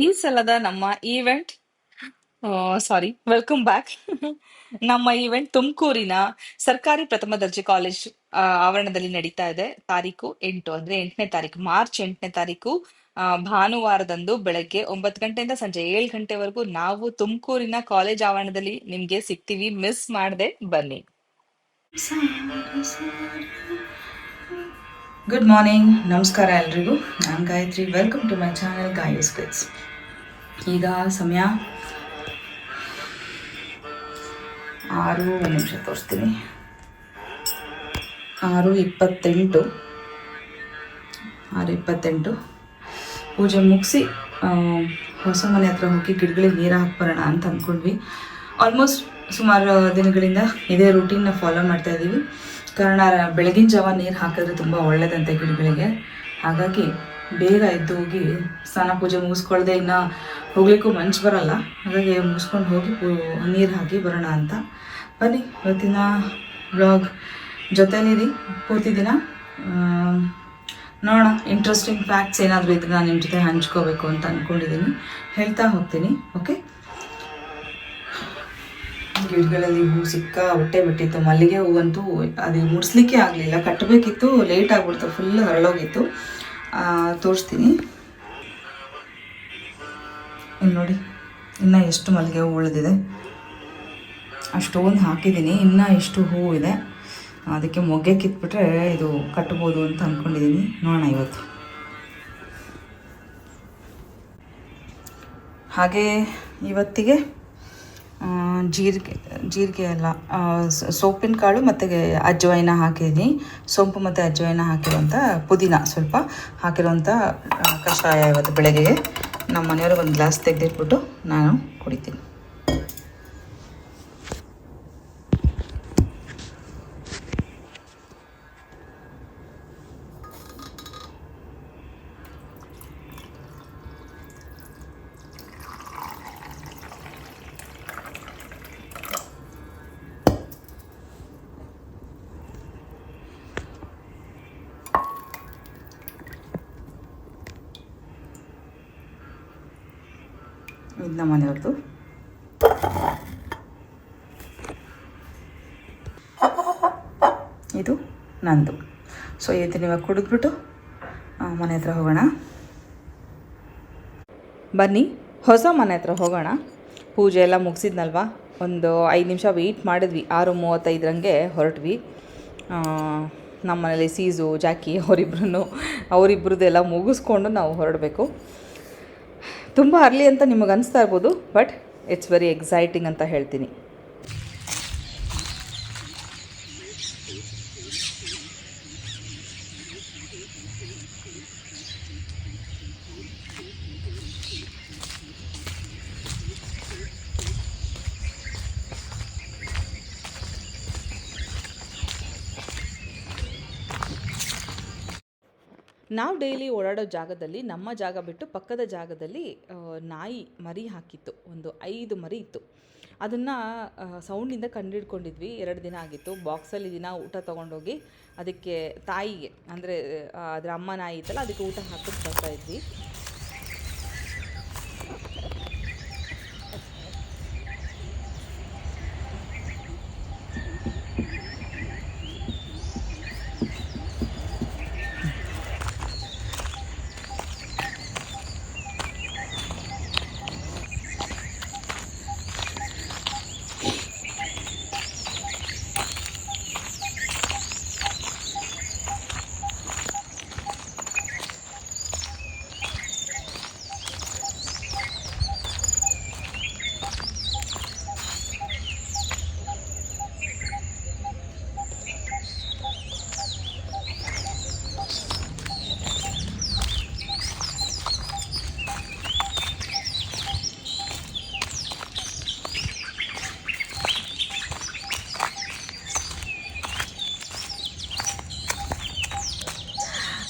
ಈ ಸಲದ ನಮ್ಮ ಈವೆಂಟ್ ಸಾರಿ ವೆಲ್ಕಮ್ ಬ್ಯಾಕ್. ನಮ್ಮ ಈವೆಂಟ್ ತುಮಕೂರಿನ ಸರ್ಕಾರಿ ಪ್ರಥಮ ದರ್ಜೆ ಕಾಲೇಜ್ ಆವರಣದಲ್ಲಿ ನಡೀತಾ ಇದೆ. ತಾರೀಕು 8 ಅಂದ್ರೆ 8ನೇ ತಾರೀಕು, ಮಾರ್ಚ್ 8ನೇ ತಾರೀಕು, ಭಾನುವಾರದಂದು ಬೆಳಗ್ಗೆ 9 ಗಂಟೆಯಿಂದ ಸಂಜೆ 7 ಗಂಟೆವರೆಗೂ ನಾವು ತುಮಕೂರಿನ ಕಾಲೇಜ್ ಆವರಣದಲ್ಲಿ ನಿಮ್ಗೆ ಸಿಗ್ತೀವಿ. ಮಿಸ್ ಮಾಡದೆ ಬನ್ನಿ. ಗುಡ್ ಮಾರ್ನಿಂಗ್, ನಮಸ್ಕಾರ ಎಲ್ರಿಗೂ. ನಾನು Gayatri. Welcome to my channel Gaya's clicks. ಈಗ ಸಮಯ 6 ತೋರಿಸ್ತೀನಿ. 6:28. 6:28 ಪೂಜೆ ಮುಗಿಸಿ ಹೊಸ ಮನೆ ಹತ್ರ ಹೋಗಿ ಗಿಡಗಳಿಗೆ ನೀರು ಹಾಕ್ಬರೋಣ ಅಂತ ಅಂದ್ಕೊಂಡ್ವಿ. ಆಲ್ಮೋಸ್ಟ್ ಸುಮಾರು ದಿನಗಳಿಂದ ಇದೇ ರೂಟೀನ್ನ ಫಾಲೋ ಮಾಡ್ತಾ ಇದ್ದೀವಿ. ಕಾರಣ ಬೆಳಗಿನ ಜಾವ ನೀರು ಹಾಕಿದ್ರೆ ತುಂಬ ಒಳ್ಳೆಯದಂತೆ ಗಿಡಗಳಿಗೆ. ಹಾಗಾಗಿ ಬೇಗ ಎದ್ದು ಹೋಗಿ ಸ್ನಾನ ಪೂಜೆ ಮುಗಿಸ್ಕೊಳ್ದೆ ಇನ್ನು ಹೋಗ್ಲಿಕ್ಕೂ ಮನ್ಸು ಬರಲ್ಲ. ಹಾಗಾಗಿ ಮುಗಿಸ್ಕೊಂಡು ಹೋಗಿ ನೀರು ಹಾಕಿ ಬರೋಣ ಅಂತ. ಬನ್ನಿ, ಇವತ್ತಿನ ಬ್ಲಾಗ್ ಜೊತೆಲಿರಿ ಪೂರ್ತಿ ದಿನ. ನೋಡೋಣ, ಇಂಟ್ರೆಸ್ಟಿಂಗ್ ಫ್ಯಾಕ್ಟ್ಸ್ ಏನಾದರೂ ಇದ್ರೆ ನಾನು ನಿಮ್ಮ ಜೊತೆ ಹಂಚ್ಕೋಬೇಕು ಅಂತ ಅಂದ್ಕೊಂಡಿದ್ದೀನಿ. ಹೇಳ್ತಾ ಹೋಗ್ತೀನಿ. ಓಕೆ. ಗಿಡಗಳಲ್ಲಿ ಹೂ ಹೊಟ್ಟೆ ಬಿಟ್ಟಿತ್ತು. ಮಲ್ಲಿಗೆ ಹೂವಂತೂ ಅದು ಮುಡಿಸ್ಲಿಕ್ಕೆ ಆಗಲಿಲ್ಲ, ಕಟ್ಟಬೇಕಿತ್ತು, ಲೇಟ್ ಆಗಿಬಿಡ್ತು, ಫುಲ್ ಹರಳೋಗಿತ್ತು. ತೋರಿಸ್ತೀನಿ. ಇಲ್ಲಿ ನೋಡಿ, ಇನ್ನೂ ಎಷ್ಟು ಮಲ್ಲಿಗೆ ಹೂ ಉಳಿದಿದೆ. ಅಷ್ಟೊಂದು ಹಾಕಿದ್ದೀನಿ, ಇನ್ನೂ ಎಷ್ಟು ಹೂವು ಇದೆ. ಅದಕ್ಕೆ ಮೊಗ್ಗೆ ಕಿತ್ಬಿಟ್ರೆ ಇದು ಕಟ್ಬೋದು ಅಂತ ಅಂದ್ಕೊಂಡಿದ್ದೀನಿ. ನೋಡೋಣ ಇವತ್ತು. ಹಾಗೆ ಇವತ್ತಿಗೆ ಜೀರಿಗೆ ಅಲ್ಲ, ಸೋಪಿನ ಕಾಳು ಮತ್ತು ಅಜ್ವೈನ ಹಾಕಿದ್ದೀನಿ. ಸೋಂಪು ಮತ್ತು ಅಜ್ವೈನ ಹಾಕಿರುವಂಥ ಪುದೀನ ಸ್ವಲ್ಪ ಹಾಕಿರುವಂಥ ಕಷಾಯ ಇವತ್ತು ಬೆಳಗ್ಗೆಗೆ. ನಮ್ಮ ಮನೆಯವ್ರಿಗೆ ಒಂದು ಗ್ಲಾಸ್ ತೆಗೆದಿಟ್ಬಿಟ್ಟು ನಾನು ಕುಡಿತೀನಿ. ಇದು ನಮ್ಮ ಮನೆಯವ್ರದ್ದು. ಇದು ನಂದು. ಸೊ ಇದನ್ನ ಇವಾಗ ಕುಡಿದ್ಬಿಟ್ಟು ಮನೆ ಹತ್ರ ಹೋಗೋಣ. ಬನ್ನಿ, ಹೊಸ ಮನೆ ಹತ್ರ ಹೋಗೋಣ. ಪೂಜೆ ಎಲ್ಲ ಮುಗಿಸಿದ್ನಲ್ವ, ಒಂದು 5 ನಿಮಿಷ ವೆಯ್ಟ್ ಮಾಡಿದ್ವಿ. 6:35 ಹೊರಟ್ವಿ. ನಮ್ಮ ಮನೇಲಿ ಸೀಸು, ಜಾಕಿ ಅವರಿಬ್ರದ್ದೆಲ್ಲ ಮುಗಿಸ್ಕೊಂಡು ನಾವು ಹೊರಡಬೇಕು. ತುಂಬ ಅರ್ಲಿ ಅಂತ ನಿಮಗೆ ಅನಿಸ್ತಾ ಇರ್ಬೋದು, ಬಟ್ ಇಟ್ಸ್ ವೆರಿ ಎಕ್ಸೈಟಿಂಗ್ ಅಂತ ಹೇಳ್ತೀನಿ. ನಾವು ಡೈಲಿ ಓಡಾಡೋ ಜಾಗದಲ್ಲಿ, ನಮ್ಮ ಜಾಗ ಬಿಟ್ಟು ಪಕ್ಕದ ಜಾಗದಲ್ಲಿ ನಾಯಿ ಮರಿ ಹಾಕಿತ್ತು. ಒಂದು 5 ಮರಿ ಇತ್ತು. ಅದನ್ನು ಸೌಂಡಿಂದ ಕಂಡುಹಿಡ್ಕೊಂಡಿದ್ವಿ. 2 ದಿನ ಆಗಿತ್ತು. ಬಾಕ್ಸಲ್ಲಿ ದಿನ ಊಟ ತೊಗೊಂಡೋಗಿ ಅದಕ್ಕೆ ತಾಯಿಗೆ, ಅಂದರೆ ಅದರ ಅಮ್ಮ ನಾಯಿ ಇತ್ತಲ್ಲ, ಅದಕ್ಕೆ ಊಟ ಹಾಕಿಟ್ಟು ಬರ್ತಾಯಿದ್ವಿ.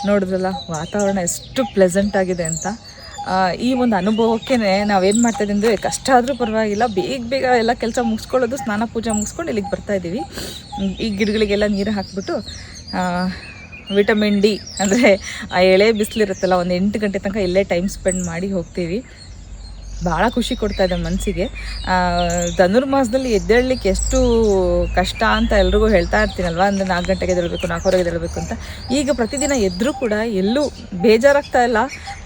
ನೋಡಿದ್ರಲ್ಲ ವಾತಾವರಣ ಎಷ್ಟು ಪ್ಲೆಸೆಂಟ್ ಆಗಿದೆ ಅಂತ. ಈ ಒಂದು ಅನುಭವಕ್ಕೆ ನಾವೇನು ಮಾಡ್ತಾಯಿದ್ದೀವಿ ಅಂದರೆ, ಕಷ್ಟ ಆದರೂ ಪರವಾಗಿಲ್ಲ, ಬೇಗ ಎಲ್ಲ ಕೆಲಸ ಮುಗಿಸ್ಕೊಳ್ಳೋದು, ಸ್ನಾನ ಪೂಜೆ ಮುಗಿಸ್ಕೊಂಡು ಇಲ್ಲಿಗೆ ಬರ್ತಾಯಿದ್ದೀವಿ. ಈ ಗಿಡಗಳಿಗೆಲ್ಲ ನೀರು ಹಾಕಿಬಿಟ್ಟು ವಿಟಮಿನ್ ಡಿ ಅಂದರೆ ಆ ಎಳೆ ಬಿಸಿಲಿರುತ್ತಲ್ಲ, ಒಂದು 8 ಗಂಟೆ ತನಕ ಇಲ್ಲೇ ಟೈಮ್ ಸ್ಪೆಂಡ್ ಮಾಡಿ ಹೋಗ್ತೀವಿ. ಭಾಳ ಖುಷಿ ಕೊಡ್ತಾ ಇದೆ ಮನಸ್ಸಿಗೆ. ಧನುರ್ಮಾಸದಲ್ಲಿ ಎದ್ದೇಳಲಿಕ್ಕೆ ಎಷ್ಟು ಕಷ್ಟ ಅಂತ ಎಲ್ರಿಗೂ ಹೇಳ್ತಾ ಇರ್ತೀನಲ್ವ, ಅಂದರೆ 4 ಗಂಟೆಗೆ ಎದ್ದೇಳಬೇಕು, 4:15ಗೆ ಎದ್ದೇಳಬೇಕು ಅಂತ. ಈಗ ಪ್ರತಿದಿನ ಎದ್ದರೂ ಕೂಡ ಎಲ್ಲೂ ಬೇಜಾರಾಗ್ತಾ ಇಲ್ಲ.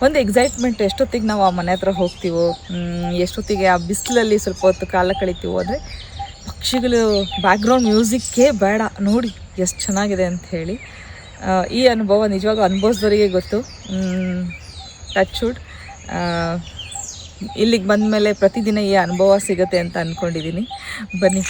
ಒಂದು ಎಕ್ಸೈಟ್ಮೆಂಟ್, ಎಷ್ಟೊತ್ತಿಗೆ ನಾವು ಆ ಮನೆ ಹತ್ರ ಹೋಗ್ತೀವೋ, ಎಷ್ಟೊತ್ತಿಗೆ ಆ ಬಿಸಿಲಲ್ಲಿ ಸ್ವಲ್ಪ ಹೊತ್ತು ಕಾಲ ಕಳಿತೀವೋ. ಅಂದರೆ ಪಕ್ಷಿಗಳು ಬ್ಯಾಕ್ಗ್ರೌಂಡ್ ಮ್ಯೂಸಿಕ್ಕೇ ಬೇಡ, ನೋಡಿ ಎಷ್ಟು ಚೆನ್ನಾಗಿದೆ ಅಂತ ಹೇಳಿ. ಈ ಅನುಭವ ನಿಜವಾಗೂ ಅನುಭವಿಸಿದವರಿಗೆ ಗೊತ್ತು. ಟಚ್ ವುಡ್, ಇಲ್ಲಿಗೆ ಬಂದ ಮೇಲೆ ಪ್ರತಿದಿನ ಈ ಅನುಭವ ಸಿಗುತ್ತೆ ಅಂತ ಅಂದ್ಕೊಂಡಿದ್ದೀನಿ. ಬನ್ನಿ.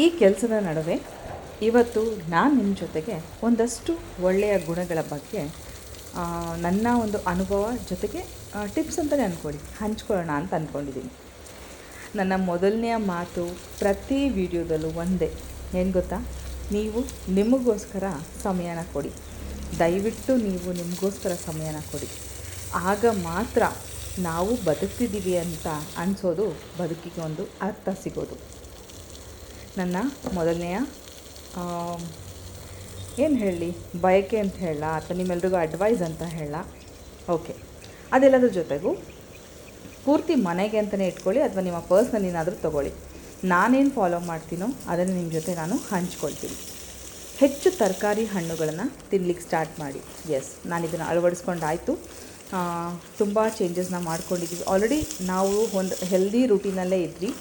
ಈ ಕೆಲಸದ ನಡುವೆ ಇವತ್ತು ನಾನು ನಿಮ್ಮ ಜೊತೆಗೆ ಒಂದಷ್ಟು ಒಳ್ಳೆಯ ಗುಣಗಳ ಬಗ್ಗೆ ನನ್ನ ಒಂದು ಅನುಭವ ಜೊತೆಗೆ ಟಿಪ್ಸ್ ಅಂತಲೇ ಅಂದ್ಕೊಳ್ಳಿ, ಹಂಚ್ಕೊಳ್ಳೋಣ ಅಂತ ಅಂದ್ಕೊಂಡಿದ್ದೀನಿ. ನನ್ನ ಮೊದಲನೆಯ ಮಾತು ಪ್ರತಿ ವಿಡಿಯೋದಲ್ಲೂ ಒಂದೇ, ಏನು ಗೊತ್ತಾ? ನೀವು ನಿಮಗೋಸ್ಕರ ಸಮಯನ ಕೊಡಿ. ದಯವಿಟ್ಟು ನೀವು ನಿಮಗೋಸ್ಕರ ಸಮಯನ ಕೊಡಿ. ಆಗ ಮಾತ್ರ ನಾವು ಬದುಕ್ತಿದ್ದೀವಿ ಅಂತ ಅನಿಸೋದು, ಬದುಕಿಗೆ ಒಂದು ಅರ್ಥ ಸಿಗೋದು. ನನ್ನ ಮೊದಲನೆಯ ಏನು ಹೇಳಿ, ಬಯಕೆ ಅಂತ ಹೇಳ ಅಥವಾ ನಿಮ್ಮೆಲ್ರಿಗೂ ಅಡ್ವೈಸ್ ಅಂತ ಹೇಳ, ಓಕೆ, ಅದೆಲ್ಲದ್ರ ಜೊತೆಗೂ ಪೂರ್ತಿ ಮನೆಗೆ ಅಂತಲೇ ಇಟ್ಕೊಳ್ಳಿ ಅಥವಾ ನಿಮ್ಮ ಪರ್ಸ್ನಲ್ ಏನಾದರೂ ತೊಗೊಳ್ಳಿ. ನಾನೇನು ಫಾಲೋ ಮಾಡ್ತೀನೋ ಅದನ್ನು ನಿಮ್ಮ ಜೊತೆ ನಾನು ಹಂಚ್ಕೊಳ್ತೀನಿ. ಹೆಚ್ಚು ತರಕಾರಿ ಹಣ್ಣುಗಳನ್ನು ತಿನ್ಲಿಕ್ಕೆ ಸ್ಟಾರ್ಟ್ ಮಾಡಿ. ಎಸ್, ನಾನು ಇದನ್ನು ಅಳವಡಿಸ್ಕೊಂಡಾಯಿತು. ತುಂಬ ಚೇಂಜಸ್ನ ಮಾಡ್ಕೊಂಡಿದ್ದೀವಿ. ಆಲ್ರೆಡಿ ನಾವು ಒಂದು ಹೆಲ್ದಿ ರೂಟೀನಲ್ಲೇ ಇದ್ವಿ.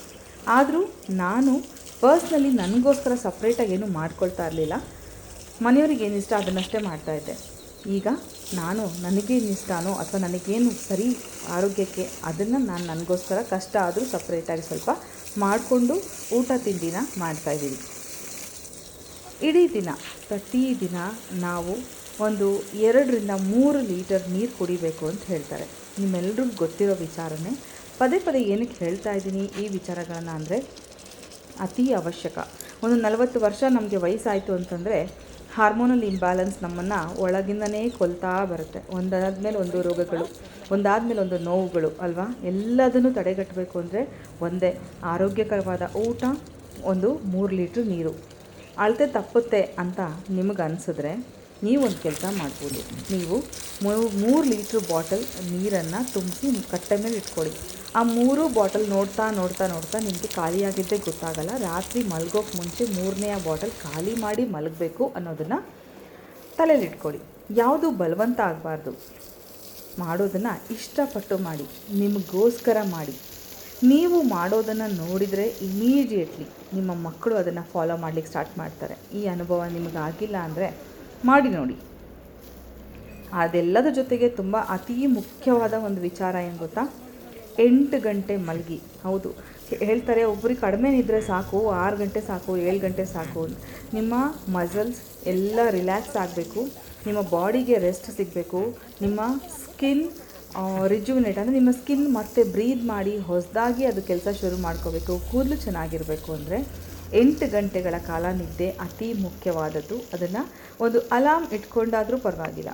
ಆದರೂ ನಾನು ಪರ್ಸ್ನಲಿ ನನಗೋಸ್ಕರ ಸಪ್ರೇಟಾಗಿ ಏನೂ ಮಾಡ್ಕೊಳ್ತಾ ಇರಲಿಲ್ಲ. ಮನೆಯವ್ರಿಗೆ ಏನು ಇಷ್ಟ ಅದನ್ನಷ್ಟೇ ಮಾಡ್ತಾಯಿದ್ದೆ. ಈಗ ನಾನು ನನಗೇನು ಇಷ್ಟನೋ ಅಥವಾ ನನಗೇನು ಸರಿ ಆರೋಗ್ಯಕ್ಕೆ ಅದನ್ನು ನಾನು ನನಗೋಸ್ಕರ ಕಷ್ಟ ಆದರೂ ಸಪ್ರೇಟಾಗಿ ಸ್ವಲ್ಪ ಮಾಡಿಕೊಂಡು ಊಟ ತಿಂಡಿನ ಮಾಡ್ತಾಯಿದ್ದೀನಿ. ಇಡೀ ದಿನ ಪ್ರತಿದಿನ ನಾವು ಒಂದು 2-3 ಲೀಟರ್ ನೀರು ಕುಡಿಬೇಕು ಅಂತ ಹೇಳ್ತಾರೆ. ನಿಮ್ಮೆಲ್ಲರಿಗೂ ಗೊತ್ತಿರೋ ವಿಚಾರನೇ. ಪದೇ ಪದೇ ಏನಕ್ಕೆ ಹೇಳ್ತಾ ಇದ್ದೀನಿ ಈ ವಿಚಾರಗಳನ್ನು ಅಂದರೆ, ಅತಿ ಅವಶ್ಯಕ. ಒಂದು 40 ವರ್ಷ ನಮಗೆ ವಯಸ್ಸಾಯಿತು ಅಂತಂದರೆ ಹಾರ್ಮೋನಲ್ ಇಂಬ್ಯಾಲೆನ್ಸ್ ನಮ್ಮನ್ನು ಒಳಗಿಂದನೇ ಕೊಲ್ತಾ ಬರುತ್ತೆ. ಒಂದಾದಮೇಲೆ ಒಂದು ರೋಗಗಳು, ಒಂದಾದಮೇಲೆ ಒಂದು ನೋವುಗಳು ಅಲ್ವಾ. ಎಲ್ಲದನ್ನು ತಡೆಗಟ್ಟಬೇಕು ಅಂದರೆ ಒಂದೇ, ಆರೋಗ್ಯಕರವಾದ ಊಟ, ಒಂದು 3 ಲೀಟ್ರ್ ನೀರು. ಅಳತೆ ತಪ್ಪುತ್ತೆ ಅಂತ ನಿಮಗೆ ಅನಿಸಿದ್ರೆ ನೀವೊಂದು ಕೆಲಸ ಮಾಡ್ಬೋದು. ನೀವು 3 ಲೀಟ್ರ್ ಬಾಟಲ್ ನೀರನ್ನು ತುಂಬಿಸಿ ಕಟ್ಟೆ ಮೇಲೆ ಇಟ್ಕೊಳ್ಳಿ. ಆ 3 ಬಾಟಲ್ ನೋಡ್ತಾ ನೋಡ್ತಾ ನೋಡ್ತಾ ನಿಮಗೆ ಖಾಲಿಯಾಗಿದ್ದೇ ಗೊತ್ತಾಗಲ್ಲ. ರಾತ್ರಿ ಮಲಗೋಕ್ಕೆ ಮುಂಚೆ 3ನೇ ಬಾಟಲ್ ಖಾಲಿ ಮಾಡಿ ಮಲಗಬೇಕು ಅನ್ನೋದನ್ನು ತಲೆಯಲ್ಲಿಟ್ಕೊಳ್ಳಿ. ಯಾವುದು ಬಲವಂತ ಆಗಬಾರ್ದು. ಮಾಡೋದನ್ನು ಇಷ್ಟಪಟ್ಟು ಮಾಡಿ, ನಿಮಗೋಸ್ಕರ ಮಾಡಿ. ನೀವು ಮಾಡೋದನ್ನು ನೋಡಿದರೆ ಇಮಿಡಿಯೇಟ್ಲಿ ನಿಮ್ಮ ಮಕ್ಕಳು ಅದನ್ನು ಫಾಲೋ ಮಾಡಲಿಕ್ಕೆ ಸ್ಟಾರ್ಟ್ ಮಾಡ್ತಾರೆ. ಈ ಅನುಭವ ನಿಮಗಾಗಿಲ್ಲ ಅಂದರೆ ಮಾಡಿ ನೋಡಿ. ಅದೆಲ್ಲದ ಜೊತೆಗೆ ತುಂಬ ಅತಿ ಮುಖ್ಯವಾದ ಒಂದು ವಿಚಾರ ಏನು ಗೊತ್ತಾ? 8 ಗಂಟೆ ಮಲಗಿ. ಹೌದು, ಹೇಳ್ತಾರೆ ಒಬ್ಬರಿಗೆ ಕಡಿಮೆ ನಿದ್ರೆ ಸಾಕು, 6 ಗಂಟೆ ಸಾಕು, 7 ಗಂಟೆ ಸಾಕು. ನಿಮ್ಮ ಮಸಲ್ಸ್ ಎಲ್ಲ ರಿಲ್ಯಾಕ್ಸ್ ಆಗಬೇಕು, ನಿಮ್ಮ ಬಾಡಿಗೆ ರೆಸ್ಟ್ ಸಿಗಬೇಕು, ನಿಮ್ಮ ಸ್ಕಿನ್ ರಿಜ್ಯುವಿನೇಟ್ ಅಂದರೆ ನಿಮ್ಮ ಸ್ಕಿನ್ ಮತ್ತೆ ಬ್ರೀದ್ ಮಾಡಿ ಹೊಸದಾಗಿ ಅದು ಕೆಲಸ ಶುರು ಮಾಡ್ಕೋಬೇಕು, ಕೂದಲು ಚೆನ್ನಾಗಿರಬೇಕು ಅಂದರೆ 8 ಗಂಟೆಗಳ ಕಾಲ ನಿದ್ದೆ ಅತಿ ಮುಖ್ಯವಾದದ್ದು. ಅದನ್ನು ಒಂದು ಅಲಾರ್ಮ್ ಇಟ್ಕೊಂಡಾದರೂ ಪರವಾಗಿಲ್ಲ.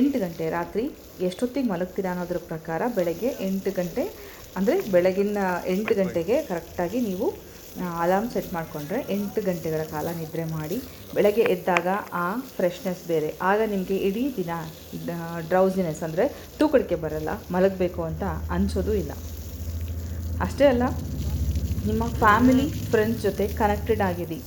8 ಗಂಟೆ ರಾತ್ರಿ ಎಷ್ಟೊತ್ತಿಗೆ ಮಲಗ್ತೀರಾ ಅನ್ನೋದ್ರ ಪ್ರಕಾರ ಬೆಳಗ್ಗೆ 8 ಗಂಟೆ ಅಂದರೆ ಬೆಳಗಿನ 8 ಗಂಟೆಗೆ ಕರೆಕ್ಟಾಗಿ ನೀವು ಅಲಾರ್ಮ್ ಸೆಟ್ ಮಾಡಿಕೊಂಡ್ರೆ 8 ಗಂಟೆಗಳ ಕಾಲ ನಿದ್ರೆ ಮಾಡಿ ಬೆಳಗ್ಗೆ ಎದ್ದಾಗ ಆ ಫ್ರೆಶ್ನೆಸ್ ಬೇರೆ. ಆಗ ನಿಮಗೆ ಇಡೀ ದಿನ ಡ್ರೌಸಿನೆಸ್ ಅಂದರೆ ತೂಕಡಿಕೆ ಬರಲ್ಲ, ಮಲಗಬೇಕು ಅಂತ ಅನಿಸೋದು ಇಲ್ಲ. ಅಷ್ಟೇ ಅಲ್ಲ, ನಿಮ್ಮ ಫ್ಯಾಮಿಲಿ ಫ್ರೆಂಡ್ಸ್ ಜೊತೆ ಕನೆಕ್ಟೆಡ್ ಆಗಿರಿ.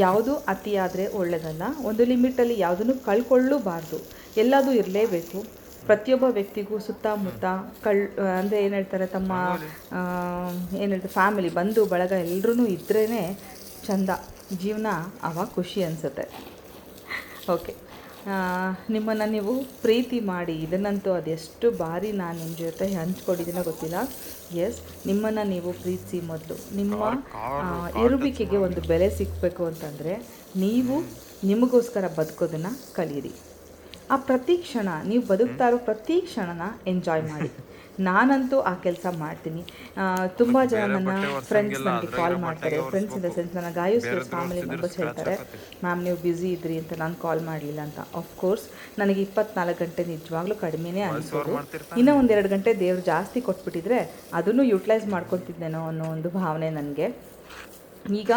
ಯಾವುದು ಅತಿಯಾದರೆ ಒಳ್ಳೆಯದಲ್ಲ. ಒಂದು ಲಿಮಿಟಲ್ಲಿ ಯಾವುದನ್ನು ಕಳ್ಕೊಳ್ಳಬಾರ್ದು. ಎಲ್ಲದೂ ಇರಲೇಬೇಕು. ಪ್ರತಿಯೊಬ್ಬ ವ್ಯಕ್ತಿಗೂ ಸುತ್ತಮುತ್ತ ಅಂದರೆ ಏನು ಹೇಳ್ತಾರೆ, ತಮ್ಮ ಏನು ಹೇಳ್ತಾರೆ, ಫ್ಯಾಮಿಲಿ, ಬಂಧು ಬಳಗ ಎಲ್ಲರೂ ಇದ್ರೇ ಚಂದ ಜೀವನ, ಆವಾಗ ಖುಷಿ ಅನಿಸುತ್ತೆ. ಓಕೆ, ನಿಮ್ಮನ್ನು ನೀವು ಪ್ರೀತಿ ಮಾಡಿ. ಇದನ್ನಂತೂ ಅದೆಷ್ಟು ಬಾರಿ ನಾನು ನಿಮ್ಮ ಜೊತೆ ಹಂಚ್ಕೊಂಡಿದ್ದೀನೋ ಗೊತ್ತಿಲ್ಲ. ಎಸ್, ನಿಮ್ಮನ್ನು ನೀವು ಪ್ರೀತಿಸಿ. ಮೊದಲು ನಿಮ್ಮ ಇರುವಿಕೆಗೆ ಒಂದು ಬೆಲೆ ಸಿಗಬೇಕು ಅಂತಂದರೆ ನೀವು ನಿಮಗೋಸ್ಕರ ಬದುಕೋದನ್ನು ಕಲೀರಿ. ಆ ಪ್ರತಿ ಕ್ಷಣ, ನೀವು ಬದುಕ್ತಾ ಇರೋ ಪ್ರತಿ ಕ್ಷಣನ ಎಂಜಾಯ್ ಮಾಡಿ. ನಾನಂತೂ ಆ ಕೆಲಸ ಮಾಡ್ತೀನಿ. ತುಂಬ ಜನ ನನ್ನ ಫ್ರೆಂಡ್ಸ್ ನನಗೆ ಕಾಲ್ ಮಾಡ್ತಾರೆ. ಫ್ರೆಂಡ್ಸ್ ಇನ್ ದ ಸೆನ್ಸ್ ನನ್ನ ಗಾಯು ಸ್ಟೇಟ್ಸ್ ಫ್ಯಾಮಿಲಿ ಮೆಂಬರ್ಸ್ ಹೇಳ್ತಾರೆ, ಮ್ಯಾಮ್ ನೀವು ಬ್ಯುಸಿ ಇದ್ರಿ ಅಂತ ನಾನು ಕಾಲ್ ಮಾಡಲಿಲ್ಲ ಅಂತ. ಆಫ್ಕೋರ್ಸ್ ನನಗೆ 24 ಗಂಟೆ ನಿಜವಾಗ್ಲೂ ಕಡಿಮೆನೇ ಅನಿಸೋದು. ಇನ್ನೂ 1-2 ಗಂಟೆ ದೇವ್ರು ಜಾಸ್ತಿ ಕೊಟ್ಬಿಟ್ಟಿದ್ರೆ ಅದನ್ನು ಯುಟಿಲೈಸ್ ಮಾಡ್ಕೊತಿದ್ದೇನೋ ಅನ್ನೋ ಒಂದು ಭಾವನೆ ನನಗೆ. ಈಗ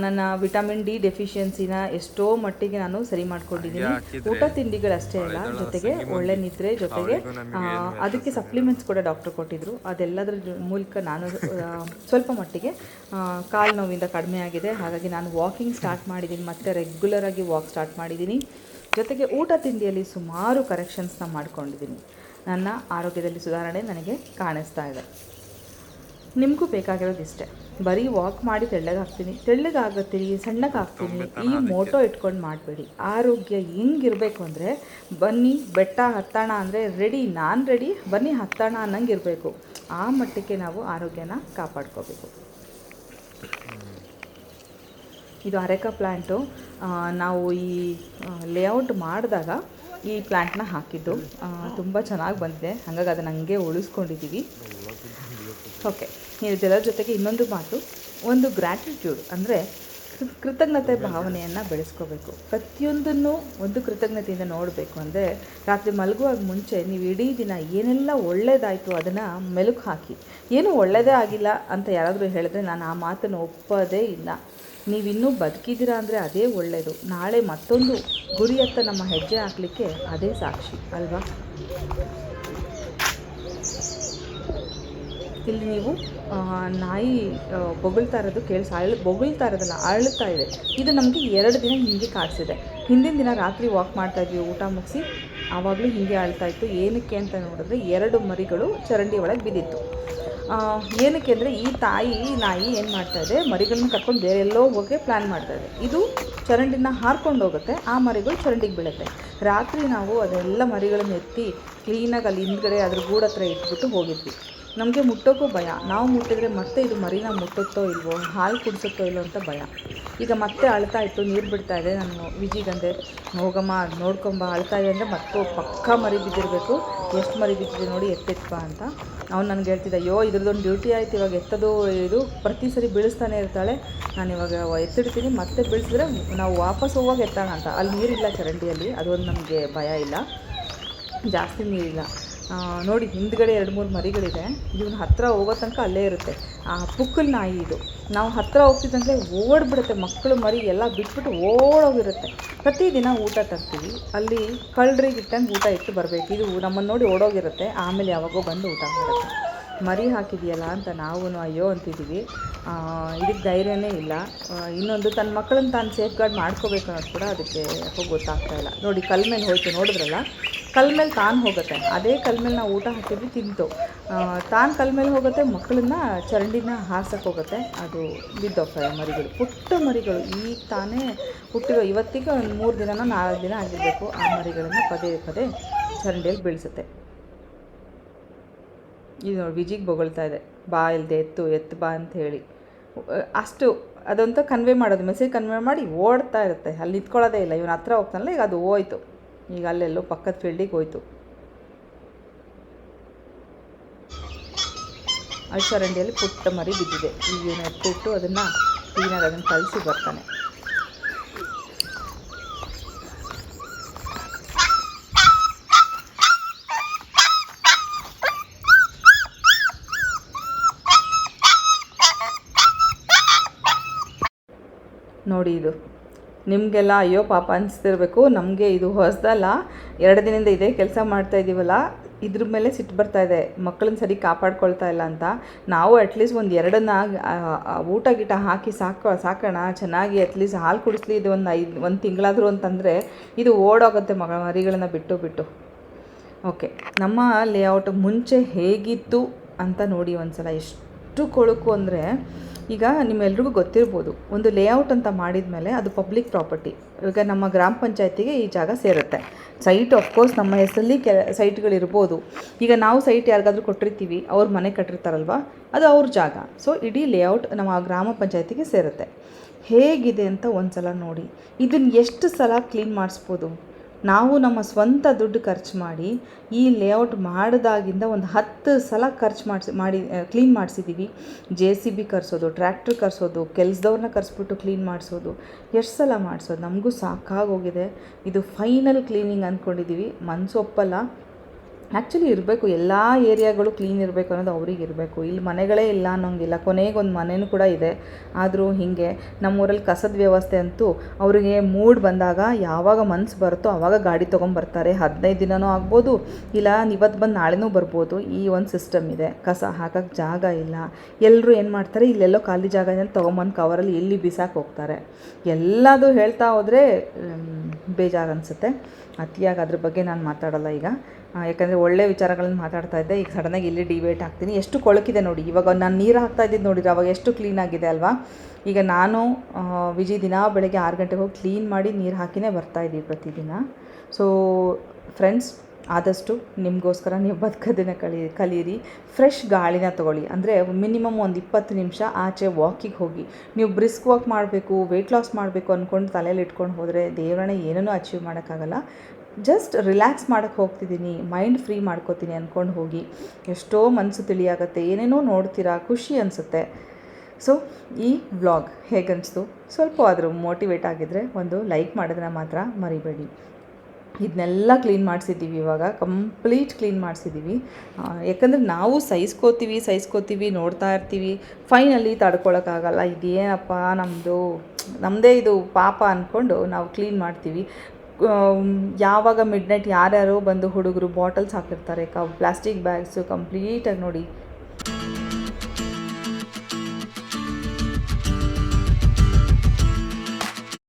ನನ್ನ ವಿಟಮಿನ್ ಡಿ ಡೆಫಿಷಿಯನ್ಸಿನ ಎಷ್ಟೋ ಮಟ್ಟಿಗೆ ನಾನು ಸರಿ ಮಾಡ್ಕೊಂಡಿದ್ದೀನಿ. ಊಟ ತಿಂಡಿಗಳಷ್ಟೇ ಅಲ್ಲ, ಜೊತೆಗೆ ಒಳ್ಳೆ ನಿದ್ರೆ, ಜೊತೆಗೆ ಅದಕ್ಕೆ ಸಪ್ಲಿಮೆಂಟ್ಸ್ ಕೂಡ ಡಾಕ್ಟರ್ ಕೊಟ್ಟಿದ್ದರು. ಅದೆಲ್ಲದರ ಮೂಲಕ ನಾನು ಸ್ವಲ್ಪ ಮಟ್ಟಿಗೆ ಕಾಲು ನೋವಿಂದ ಕಡಿಮೆ ಆಗಿದೆ. ಹಾಗಾಗಿ ನಾನು ವಾಕಿಂಗ್ ಸ್ಟಾರ್ಟ್ ಮಾಡಿದ್ದೀನಿ, ಮತ್ತು ರೆಗ್ಯುಲರಾಗಿ ವಾಕ್ ಸ್ಟಾರ್ಟ್ ಮಾಡಿದ್ದೀನಿ. ಜೊತೆಗೆ ಊಟ ತಿಂಡಿಯಲ್ಲಿ ಸುಮಾರು ಕರೆಕ್ಷನ್ಸ್ನ ಮಾಡ್ಕೊಂಡಿದ್ದೀನಿ. ನನ್ನ ಆರೋಗ್ಯದಲ್ಲಿ ಸುಧಾರಣೆ ನನಗೆ ಕಾಣಿಸ್ತಾ ಇದೆ. ನಿಮಗೂ ಬೇಕಾಗಿರೋದು ಇಷ್ಟೇ, ಬರೀ ವಾಕ್ ಮಾಡಿ ತೆಳ್ಳಗಾಗ್ತೀನಿ, ಸಣ್ಣಗಾಗ್ತೀನಿ ಈ ಮೋಟೋ ಇಟ್ಕೊಂಡು ಮಾಡಬೇಡಿ. ಆರೋಗ್ಯ ಹೆಂಗಿರಬೇಕು ಅಂದರೆ, ಬನ್ನಿ ಬೆಟ್ಟ ಹತ್ತೋಣ ಅಂದರೆ ರೆಡಿ, ನಾನು ರೆಡಿ, ಬನ್ನಿ ಹತ್ತೋಣ ಅನ್ನಂಗೆ ಇರಬೇಕು. ಆ ಮಟ್ಟಕ್ಕೆ ನಾವು ಆರೋಗ್ಯನ ಕಾಪಾಡ್ಕೋಬೇಕು. ಇದು ಅರೆಕಾ ಪ್ಲ್ಯಾಂಟು. ನಾವು ಈ ಲೇಔಟ್ ಮಾಡಿದಾಗ ಈ ಪ್ಲ್ಯಾಂಟ್ನ ಹಾಕಿದ್ದು ತುಂಬ ಚೆನ್ನಾಗಿ ಬಂದಿದೆ, ಹಾಗಾಗಿ ಅದನ್ನು ಹಂಗೆ ಉಳಿಸ್ಕೊಂಡಿದ್ದೀವಿ. ಓಕೆ, ಇದೆಲ್ಲರ ಜೊತೆಗೆ ಇನ್ನೊಂದು ಮಾತು, ಒಂದು ಗ್ರ್ಯಾಟಿಟ್ಯೂಡ್ ಅಂದರೆ ಕೃತಜ್ಞತೆ ಭಾವನೆಯನ್ನು ಬೆಳೆಸ್ಕೋಬೇಕು. ಪ್ರತಿಯೊಂದನ್ನು ಒಂದು ಕೃತಜ್ಞತೆಯಿಂದ ನೋಡಬೇಕು. ಅಂದರೆ ರಾತ್ರಿ ಮಲಗುವಾಗ ಮುಂಚೆ ನೀವು ಇಡೀ ದಿನ ಏನೆಲ್ಲ ಒಳ್ಳೆಯದಾಯಿತು ಅದನ್ನು ಮೆಲುಕು ಹಾಕಿ. ಏನೂ ಒಳ್ಳೆಯದೇ ಆಗಿಲ್ಲ ಅಂತ ಯಾರಾದರೂ ಹೇಳಿದ್ರೆ ನಾನು ಆ ಮಾತನ್ನು ಒಪ್ಪೋದೇ ಇಲ್ಲ. ನೀವಿನ್ನೂ ಬದುಕಿದ್ದೀರಾ ಅಂದರೆ ಅದೇ ಒಳ್ಳೆಯದು. ನಾಳೆ ಮತ್ತೊಂದು ಗುರಿಯತ್ತ ನಮ್ಮ ಹೆಜ್ಜೆ ಹಾಕಲಿಕ್ಕೆ ಅದೇ ಸಾಕ್ಷಿ ಅಲ್ವಾ? ಇಲ್ಲಿ ನೀವು ನಾಯಿ ಬೊಗಳ್ತಾ ಇರೋದು ಬೊಗಳ್ತಾ ಇರೋದಲ್ಲ, ಅಳ್ತಾ ಇದೆ. ಇದು ನಮಗೆ 2 ದಿನ ಹೀಗೆ ಕಾಡಿಸಿದೆ. ಹಿಂದಿನ ದಿನ ರಾತ್ರಿ ವಾಕ್ ಮಾಡ್ತಾಯಿದ್ವಿ, ಊಟ ಮುಗಿಸಿ, ಆವಾಗಲೂ ಹೀಗೆ ಅಳ್ತಾ ಇತ್ತು. ಏನಕ್ಕೆ ಅಂತ ನೋಡಿದ್ರೆ 2 ಮರಿಗಳು ಚರಂಡಿ ಒಳಗೆ ಬಿದ್ದಿತ್ತು. ಏನಕ್ಕೆ ಅಂದರೆ ಈ ನಾಯಿ ಏನು ಮಾಡ್ತಾಯಿದೆ, ಮರಿಗಳನ್ನ ಕರ್ಕೊಂಡು ಬೇರೆ ಎಲ್ಲೋ ಹೋಗೋಕ್ಕೆ ಪ್ಲ್ಯಾನ್ ಮಾಡ್ತಾಯಿದೆ. ಇದು ಚರಂಡಿನ ಹಾರ್ಕೊಂಡು ಹೋಗುತ್ತೆ, ಆ ಮರಿಗಳು ಚರಂಡಿಗೆ ಬೀಳುತ್ತೆ. ರಾತ್ರಿ ನಾವು ಅದೆಲ್ಲ ಮರಿಗಳನ್ನು ಎತ್ತಿ ಕ್ಲೀನಾಗಿ ಅಲ್ಲಿ ಹಿಂದ್ಗಡೆ ಅದ್ರ ಗೂಡು ಹತ್ರ ಇಟ್ಬಿಟ್ಟು ಹೋಗಿದ್ವಿ. ನಮಗೆ ಮುಟ್ಟೋಕ್ಕೂ ಭಯ, ನಾವು ಮುಟ್ಟಿದ್ರೆ ಮತ್ತೆ ಇದು ಮರಿನ ಮುಟ್ಟುತ್ತೋ ಇಲ್ವೋ, ಹಾಲು ಕುಡಿಸುತ್ತೋ ಇಲ್ವೋ ಅಂತ ಭಯ. ಈಗ ಮತ್ತೆ ಅಳ್ತಾ ಇತ್ತು, ನೀರು ಬಿಡ್ತಾ ಇದೆ. ನಾನು ವಿಜಿಗಂದೆ ಹೋಗಮ್ಮ ನೋಡ್ಕೊಂಬ, ಅಳ್ತಾ ಇದೆ ಅಂದರೆ ಮತ್ತೆ ಪಕ್ಕಾ ಮರಿ ಬಿದ್ದಿರಬೇಕು, ಎಷ್ಟು ಮರಿ ಬಿದ್ದಿದೆ ನೋಡಿ ಎತ್ತಿಟ್ಪ ಅಂತ. ಅವ್ನು ನನಗೆ ಹೇಳ್ತಿದ್ದ, ಅಯ್ಯೋ ಇದ್ರದ್ದೊಂದು ಡ್ಯೂಟಿ ಆಯ್ತು, ಇವಾಗ ಎತ್ತೋದು ಇದು ಪ್ರತಿ ಸರಿ ಬೀಳಿಸ್ತಾನೆ ಇರ್ತಾಳೆ, ನಾನು ಇವಾಗ ಎತ್ತಿಡ್ತೀನಿ, ಮತ್ತೆ ಬೀಳಿಸಿದ್ರೆ ನಾವು ವಾಪಸ್ ಹೋಗುವಾಗ ಎತ್ತೋಣ ಅಂತ. ಅಲ್ಲಿ ನೀರಿಲ್ಲ ಚರಂಡಿಯಲ್ಲಿ, ಅದೊಂದು ನಮಗೆ ಭಯ ಇಲ್ಲ, ಜಾಸ್ತಿ ನೀರಿಲ್ಲ. ನೋಡಿ ಹಿಂದ್ಗಡೆ 2-3 ಮರಿಗಳಿದೆ. ಇವನು ಹತ್ತಿರ ಹೋಗೋ ತನಕ ಅಲ್ಲೇ ಇರುತ್ತೆ. ಪುಕ್ಕಲ್ ನಾಯಿ ಇದು. ನಾವು ಹತ್ತಿರ ಹೋಗ್ತಿದ್ದಂಗೆ ಓಡ್ಬಿಡುತ್ತೆ, ಮಕ್ಕಳು ಮರಿ ಎಲ್ಲ ಬಿಟ್ಬಿಟ್ಟು ಓಡೋಗಿರುತ್ತೆ. ಪ್ರತಿದಿನ ಊಟ ತರ್ತೀವಿ, ಅಲ್ಲಿ ಕಳ್ಳರಿಗೆ ಇಟ್ಟಂಗೆ ಊಟ ಇಟ್ಟು ಬರಬೇಕು. ಇದು ನಮ್ಮನ್ನು ನೋಡಿ ಓಡೋಗಿರುತ್ತೆ, ಆಮೇಲೆ ಯಾವಾಗೋ ಬಂದು ಊಟ ಮಾಡುತ್ತೆ. ಮರಿ ಹಾಕಿದೆಯಲ್ಲ ಅಂತ ನಾವು ಅಯ್ಯೋ ಅಂತಿದ್ದೀವಿ. ಇದಕ್ಕೆ ಧೈರ್ಯನೇ ಇಲ್ಲ. ಇನ್ನೊಂದು ತನ್ನ ಮಕ್ಕಳನ್ನು ತಾನು ಸೇಫ್ ಗಾರ್ಡ್ ಮಾಡ್ಕೋಬೇಕು ಅನ್ನೋದು ಕೂಡ ಅದಕ್ಕೆ ಯಾಕೋ ಗೊತ್ತಾಗ್ತಾಯಿಲ್ಲ. ನೋಡಿ ಕಲ್ ಮೇಲೆ ಹೋಯ್ತು, ನೋಡಿದ್ರಲ್ಲ, ಕಲ್ ಮೇಲೆ ತಾನು ಹೋಗುತ್ತೆ. ಅದೇ ಕಲ್ ಮೇಲೆ ನಾವು ಊಟ ಹಾಕಿದ್ವಿ, ತಿಂತು. ತಾನು ಕಲ್ ಮೇಲೆ ಹೋಗುತ್ತೆ, ಮಕ್ಕಳನ್ನ ಚರಂಡಿನ ಹಾರ್ಸಕ್ಕೆ ಹೋಗುತ್ತೆ, ಅದು ಬಿದ್ದೋಗ್ತವೆ ಮರಿಗಳು, ಪುಟ್ಟ ಮರಿಗಳು. ಈಗ ತಾನೇ ಹುಟ್ಟಿರೋ, ಇವತ್ತಿಗೆ ಒಂದು 3 ದಿನನೋ 4 ದಿನ ಆಗಿರಬೇಕು. ಆ ಮರಿಗಳನ್ನು ಪದೇ ಪದೇ ಚರಂಡಿಯಲ್ಲಿ ಬೀಳಿಸುತ್ತೆ. ಇದು ನೋಡಿ ವಿಜಿಗೆ ಬೊಗಳ್ತಾ ಇದೆ, ಬಾ ಇಲ್ಲದೆ ಎತ್ತು ಬಾ ಅಂತ ಹೇಳಿ. ಅಷ್ಟು ಅದಂತ ಕನ್ವೆ ಮಾಡೋದು, ಮೆಸೇಜ್ ಕನ್ವೆ ಮಾಡಿ ಓಡ್ತಾ ಇರುತ್ತೆ, ಅಲ್ಲಿ ನಿಂತ್ಕೊಳ್ಳೋದೇ ಇಲ್ಲ. ಇವನು ಹತ್ರ ಹೋಗ್ತಾನಲ್ಲ, ಈಗ ಅದು ಹೋಯ್ತು, ಈಗ ಅಲ್ಲೆಲ್ಲೋ ಪಕ್ಕದ ಫೀಲ್ಡಿಗೆ ಹೋಯ್ತು. ಅಲ್ಲಿ ಚರಂಡಿಯಲ್ಲಿ ಪುಟ್ಟ ಮರಿ ಬಿದ್ದಿದೆ. ಈಗ ಇವನು ಎತ್ತಿಟ್ಟು ಅದನ್ನು ಕ್ಲೀನಾಗಿ ಅದನ್ನು ಕಳಿಸಿ ಬರ್ತಾನೆ. ನೋಡಿ ಇದು ನಿಮಗೆಲ್ಲ ಅಯ್ಯೋ ಪಾಪ ಅನಿಸ್ತಿರ್ಬೇಕು. ನಮಗೆ ಇದು ಹೊಸದಲ್ಲ, 2 ದಿನದಿಂದ ಇದೇ ಕೆಲಸ ಮಾಡ್ತಾಯಿದ್ದೀವಲ್ಲ, ಇದ್ರ ಮೇಲೆ ಸಿಟ್ಟು ಬರ್ತಾಯಿದೆ, ಮಕ್ಕಳನ್ನ ಸರಿ ಕಾಪಾಡ್ಕೊಳ್ತಾ ಇಲ್ಲ ಅಂತ. ನಾವು ಅಟ್ಲೀಸ್ಟ್ ಒಂದು 2ನ್ನ ಊಟ ಗೀಟ ಹಾಕಿ ಸಾಕೋಣ, ಚೆನ್ನಾಗಿ ಅಟ್ಲೀಸ್ಟ್ ಹಾಲು ಕುಡಿಸ್ಲಿ, ಇದು ಒಂದು ತಿಂಗಳಾದರೂ ಅಂತಂದರೆ ಇದು ಓಡೋಗುತ್ತೆ ಮರಿಗಳನ್ನ ಬಿಟ್ಟು. ಓಕೆ, ನಮ್ಮ ಲೇಔಟ್ ಮುಂಚೆ ಹೇಗಿತ್ತು ಅಂತ ನೋಡಿ ಒಂದ್ಸಲ. ಎಷ್ಟು ಕೊಳುಕು ಅಂದರೆ, ಈಗ ನಿಮ್ಮೆಲ್ರಿಗೂ ಗೊತ್ತಿರ್ಬೋದು, ಒಂದು ಲೇಔಟ್ ಅಂತ ಮಾಡಿದ ಮೇಲೆ ಅದು ಪಬ್ಲಿಕ್ ಪ್ರಾಪರ್ಟಿ. ಈಗ ನಮ್ಮ ಗ್ರಾಮ ಪಂಚಾಯತಿಗೆ ಈ ಜಾಗ ಸೇರುತ್ತೆ. ಸೈಟ್ ಆಫ್ಕೋರ್ಸ್ ನಮ್ಮ ಹೆಸರಲ್ಲಿ ಸೈಟ್ಗಳಿರ್ಬೋದು. ಈಗ ನಾವು ಸೈಟ್ ಯಾರಿಗಾದ್ರೂ ಕೊಟ್ಟಿರ್ತೀವಿ, ಅವ್ರ ಮನೆ ಕಟ್ಟಿರ್ತಾರಲ್ವ, ಅದು ಅವ್ರ ಜಾಗ. ಸೊ ಇಡೀ ಲೇಔಟ್ ನಮ್ಮ ಗ್ರಾಮ ಪಂಚಾಯತಿಗೆ ಸೇರುತ್ತೆ. ಹೇಗಿದೆ ಅಂತ ಒಂದು ಸಲ ನೋಡಿ. ಇದನ್ನು ಎಷ್ಟು ಸಲ ಕ್ಲೀನ್ ಮಾಡಿಸ್ಬೋದು? ನಾವು ನಮ್ಮ ಸ್ವಂತ ದುಡ್ಡು ಖರ್ಚು ಮಾಡಿ ಈ ಲೇಔಟ್ ಮಾಡಿದಾಗಿಂದ ಒಂದು 10 ಸಲ ಖರ್ಚು ಕ್ಲೀನ್ ಮಾಡಿಸಿದ್ದೀವಿ. JCB ಕರೆಸೋದು, ಟ್ರ್ಯಾಕ್ಟ್ರ್ ಕರೆಸೋದು, ಕೆಲಸದವ್ರನ್ನ ಕರೆಸ್ಬಿಟ್ಟು ಕ್ಲೀನ್ ಮಾಡಿಸೋದು, ಎಷ್ಟು ಸಲ ಮಾಡಿಸೋದು, ನಮಗೂ ಸಾಕಾಗೋಗಿದೆ. ಇದು ಫೈನಲ್ ಕ್ಲೀನಿಂಗ್ ಅಂದ್ಕೊಂಡಿದ್ದೀವಿ. ಮನಸ್ಸೊಪ್ಪಲ್ಲ. ಆ್ಯಕ್ಚುಲಿ ಇರಬೇಕು, ಎಲ್ಲ ಏರಿಯಾಗಳು ಕ್ಲೀನ್ ಇರಬೇಕು ಅನ್ನೋದು ಅವ್ರಿಗೆ ಇರಬೇಕು. ಇಲ್ಲಿ ಮನೆಗಳೇ ಇಲ್ಲ ಅನ್ನೋಂಗಿಲ್ಲ. ಕೊನೆಗೊಂದು ಮನೆಯೂ ಕೂಡ ಇದೆ. ಆದರೂ ಹೀಗೆ ನಮ್ಮೂರಲ್ಲಿ ಕಸದ ವ್ಯವಸ್ಥೆ ಅಂತೂ ಅವರಿಗೆ ಮೂಡ್ ಬಂದಾಗ ಯಾವಾಗ ಮನಸ್ಸು ಬರುತ್ತೋ ಆವಾಗ ಗಾಡಿ ತೊಗೊಂಬರ್ತಾರೆ. 15 ದಿನವೂ ಆಗ್ಬೋದು, ಇಲ್ಲ ಇವತ್ತು ಬಂದು ನಾಳೆನೂ ಬರ್ಬೋದು. ಈ ಒಂದು ಸಿಸ್ಟಮ್ ಇದೆ. ಕಸ ಹಾಕೋಕ್ಕೆ ಜಾಗ ಇಲ್ಲ. ಎಲ್ಲರೂ ಏನು ಮಾಡ್ತಾರೆ, ಇಲ್ಲೆಲ್ಲೋ ಖಾಲಿ ಜಾಗ ಇದೆ ತೊಗೊಂಬಂದು ಕವರಲ್ಲಿ ಎಲ್ಲಿ ಬಿಸಾಕಿ ಹೋಗ್ತಾರೆ. ಎಲ್ಲದು ಹೇಳ್ತಾ ಹೋದರೆ ಬೇಜಾರು ಅನಿಸುತ್ತೆ. ಅತಿಯಾಗಿ ಅದ್ರ ಬಗ್ಗೆ ನಾನು ಮಾತಾಡೋಲ್ಲ ಈಗ, ಯಾಕಂದರೆ ಒಳ್ಳೆ ವಿಚಾರಗಳನ್ನ ಮಾತಾಡ್ತಾ ಇದ್ದೆ. ಈಗ ಸಡನ್ನಾಗಿ ಇಲ್ಲಿ ಡಿಬೇಟ್ ಆಗ್ತೀನಿ. ಎಷ್ಟು ಕೊಳಕಿದೆ ನೋಡಿ. ಇವಾಗ ನಾನು ನೀರು ಹಾಕ್ತಾ ಇದ್ದಿದ್ದು ನೋಡಿದ್ರೆ ಅವಾಗ ಎಷ್ಟು ಕ್ಲೀನಾಗಿದೆ ಅಲ್ವಾ. ಈಗ ನಾನು ವಿಜಿ ದಿನ ಬೆಳಗ್ಗೆ 6 ಗಂಟೆಗೆ ಹೋಗಿ ಕ್ಲೀನ್ ಮಾಡಿ ನೀರು ಹಾಕಿನೇ ಬರ್ತಾಯಿದ್ದೀವಿ ಪ್ರತಿದಿನ. ಸೊ ಫ್ರೆಂಡ್ಸ್, ಆದಷ್ಟು ನಿಮಗೋಸ್ಕರ ನೀವು ಬದುಕೋದನ್ನು ಕಲೀರಿ. ಫ್ರೆಶ್ ಗಾಳಿನ ತೊಗೊಳ್ಳಿ. ಅಂದರೆ ಮಿನಿಮಮ್ ಒಂದು 20 ನಿಮಿಷ ಆಚೆ ವಾಕಿಗೆ ಹೋಗಿ. ನೀವು ಬ್ರಿಸ್ಕ್ ವಾಕ್ ಮಾಡಬೇಕು, ವೆಯ್ಟ್ ಲಾಸ್ ಮಾಡಬೇಕು ಅಂದ್ಕೊಂಡು ತಲೆಯಲ್ಲಿ ಇಟ್ಕೊಂಡು ಹೋದರೆ ದೇವರನ್ನ ಏನೂ ಅಚೀವ್ ಮಾಡೋಕ್ಕಾಗಲ್ಲ. ಜಸ್ಟ್ ರಿಲ್ಯಾಕ್ಸ್ ಮಾಡೋಕ್ಕೆ ಹೋಗ್ತಿದ್ದೀನಿ, ಮೈಂಡ್ ಫ್ರೀ ಮಾಡ್ಕೋತೀನಿ ಅಂದ್ಕೊಂಡು ಹೋಗಿ. ಎಷ್ಟೋ ಮನಸ್ಸು ತಿಳಿಯಾಗುತ್ತೆ, ಏನೇನೋ ನೋಡ್ತೀರಾ, ಖುಷಿ ಅನಿಸುತ್ತೆ. ಸೊ ಈ ವ್ಲಾಗ್ ಹೇಗನ್ನಿಸ್ತು? ಸ್ವಲ್ಪ ಆದರೂ ಮೋಟಿವೇಟ್ ಆಗಿದ್ದರೆ ಒಂದು ಲೈಕ್ ಮಾಡೋದನ್ನ ಮಾತ್ರ ಮರಿಬೇಡಿ. ಇದನ್ನೆಲ್ಲ ಕ್ಲೀನ್ ಮಾಡಿಸಿದ್ದೀವಿ. ಇವಾಗ ಕಂಪ್ಲೀಟ್ ಕ್ಲೀನ್ ಮಾಡಿಸಿದ್ದೀವಿ. ಯಾಕಂದರೆ ನಾವು ಸಹಿಸ್ಕೋತೀವಿ, ನೋಡ್ತಾ ಇರ್ತೀವಿ. ಫೈನಲಿ ತಡ್ಕೊಳಕ್ಕಾಗಲ್ಲ. ಇದೇನಪ್ಪ ನಮ್ಮದೇ ಇದು ಪಾಪ ಅಂದ್ಕೊಂಡು ನಾವು ಕ್ಲೀನ್ ಮಾಡ್ತೀವಿ. ಯಾವಾಗ ಮಿಡ್ನೈಟ್ ಯಾರ್ಯಾರೋ ಬಂದು ಹುಡುಗರು ಬಾಟಲ್ಸ್ ಹಾಕಿರ್ತಾರೆ, ಪ್ಲಾಸ್ಟಿಕ್ ಬ್ಯಾಗ್ಸು ಕಂಪ್ಲೀಟಾಗಿ ನೋಡಿ